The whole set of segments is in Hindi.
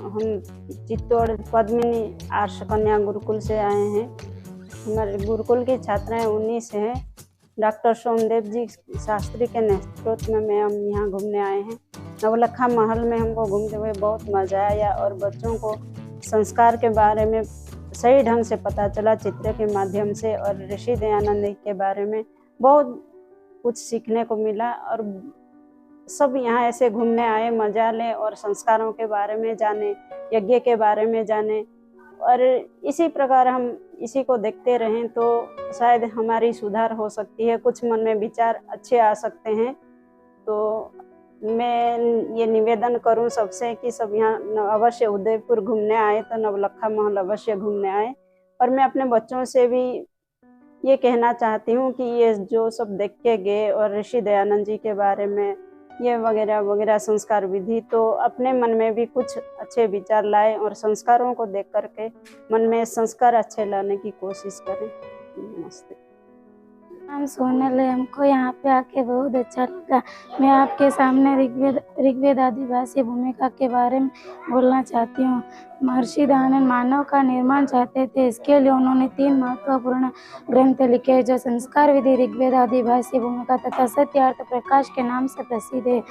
हम चित्तौड़ पद्मिनी आर्ष कन्या गुरुकुल से आए हैं। हमारे गुरुकुल की छात्राएं 19 हैं। डॉक्टर सोमदेव जी शास्त्री के नेतृत्व में हम यहाँ घूमने आए हैं। नवलखा महल में हमको घूमते हुए बहुत मजा आया और बच्चों को संस्कार के बारे में सही ढंग से पता चला चित्र के माध्यम से, और ऋषि दयानंद के बारे में बहुत कुछ सीखने को मिला। और सब यहाँ ऐसे घूमने आए, मजा लें और संस्कारों के बारे में जाने, यज्ञ के बारे में जाने, और इसी प्रकार हम इसी को देखते रहें तो शायद हमारी सुधार हो सकती है, कुछ मन में विचार अच्छे आ सकते हैं। तो मैं ये निवेदन करूं सबसे कि सब यहाँ अवश्य उदयपुर घूमने आए तो नवलखा महल अवश्य घूमने आए। और मैं अपने बच्चों से भी ये कहना चाहती हूँ कि ये जो सब देख के गए और ऋषि दयानंद जी के बारे में ये वगैरह वगैरह संस्कार विधि, तो अपने मन में भी कुछ अच्छे विचार लाए और संस्कारों को देख करके मन में संस्कार अच्छे लाने की कोशिश करें। नमस्ते। नाम सोनल है। हमको यहाँ पे आके बहुत अच्छा लगा। मैं आपके सामने ऋग्वेद आदिवासी भूमिका के बारे में बोलना चाहती हूँ। महर्षि दयानंद मानव का निर्माण चाहते थे। इसके लिए उन्होंने 3 महत्वपूर्ण ग्रंथ लिखे जो संस्कार विधि, ऋग्वेद आदिवासी भूमिका तथा सत्य अर्थ प्रकाश के नाम से प्रसिद्ध है।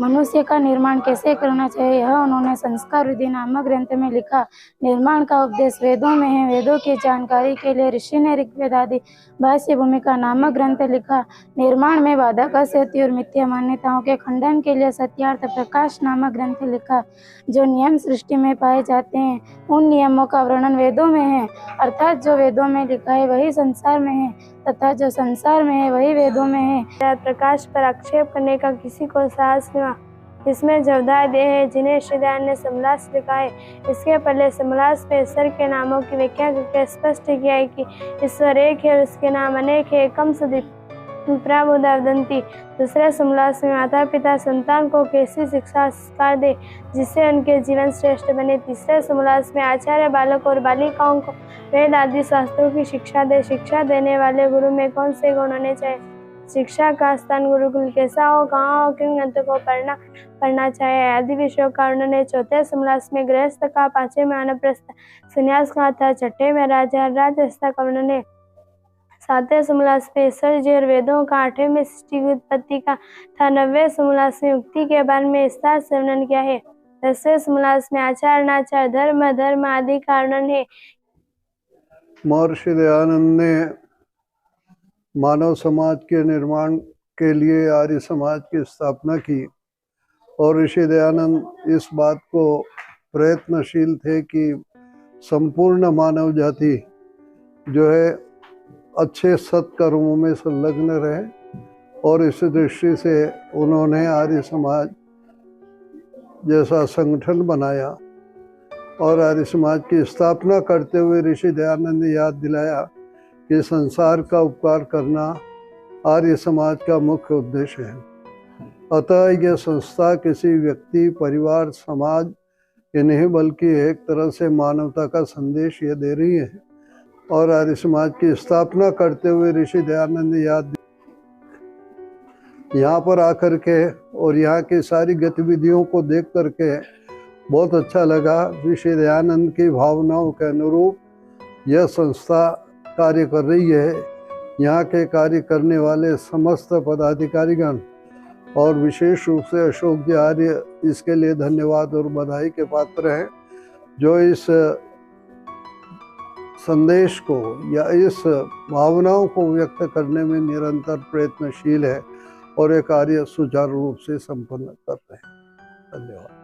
मनुष्य का निर्माण कैसे करना चाहिए यह उन्होंने संस्कार विधि नामक ग्रंथ में लिखा। निर्माण का उपदेश वेदों में है। वेदों की जानकारी के लिए ऋषि ने ऋग्वेद आदिवासी भूमिका नामक ग्रंथ लिखा। निर्माण में बाधक, असत्य और मिथ्या मान्यताओं के खंडन के लिए सत्यार्थ प्रकाश नामक ग्रंथ लिखा। जो नियम सृष्टि में पाए जाते हैं उन नियमों का वर्णन वेदों में है, अर्थात जो वेदों में लिखा है वही संसार में है तथा जो संसार में है वही वेदों में है। प्रकाश पर आक्षेप करने का किसी को साहस नहीं। इसमें जवदाय देह है जिन्हें श्री दयानंद ने समलास लिखा है। इसके पहले समलास में ईश्वर के नामों की व्याख्या करके स्पष्ट किया है कि ईश्वर एक है और उसके नाम अनेक है। एकम सदीप प्रबुद्धा वदंती। दूसरे समलास में माता पिता संतान को कैसी शिक्षा संस्कार दे जिससे उनके जीवन श्रेष्ठ बने। तीसरे समलास में आचार्य बालक और बालिकाओं को वेद आदि शास्त्रों की शिक्षा दे। शिक्षा देने वाले गुरु में कौन से गुण होने चाहिए, शिक्षा का स्थान गुरुकुल कैसा हो, कहाँ हो, किन ग्रंथों को पढ़ना चाहिए आदि विषयों का उन्होंने चौथे समलास में गृहस्थ का, 5वें में वानप्रस्थ संन्यास का था, 6ठे में राजस्थ का उन्होंने, 7वें समलास में ईश्वर जी और वेदों का, 8वें में सृष्टि की उत्पत्ति का था, 9वें समलास में मुक्ति के बारे में विस्तार से वर्णन किया है, 10वें समलास में आचार अनाचार धर्म आदि का वर्णन है। महर्षि दयानंद ने मानव समाज के निर्माण के लिए आर्य समाज की स्थापना की और ऋषि दयानंद इस बात को प्रयत्नशील थे कि संपूर्ण मानव जाति जो है अच्छे सत्कर्मों में संलग्न रहे, और इस दृष्टि से उन्होंने आर्य समाज जैसा संगठन बनाया और आर्य समाज की स्थापना करते हुए ऋषि दयानंद ने याद दिलाया कि संसार का उपकार करना आर्य समाज का मुख्य उद्देश्य है। अतः यह संस्था किसी व्यक्ति, परिवार, समाज ये नहीं बल्कि एक तरह से मानवता का संदेश ये दे रही है। और आर्य समाज की स्थापना करते हुए ऋषि दयानंद ने याद यहाँ पर आकर के और यहाँ की सारी गतिविधियों को देख करके बहुत अच्छा लगा। ऋषि दयानंद की भावनाओं के अनुरूप यह संस्था कार्य कर रही है। यहाँ के कार्य करने वाले समस्त पदाधिकारीगण और विशेष रूप से अशोक जी आर्य इसके लिए धन्यवाद और बधाई के पात्र हैं, जो इस संदेश को या इस भावनाओं को व्यक्त करने में निरंतर प्रयत्नशील है और ये कार्य सुचारू रूप से संपन्न कर रहे हैं। धन्यवाद।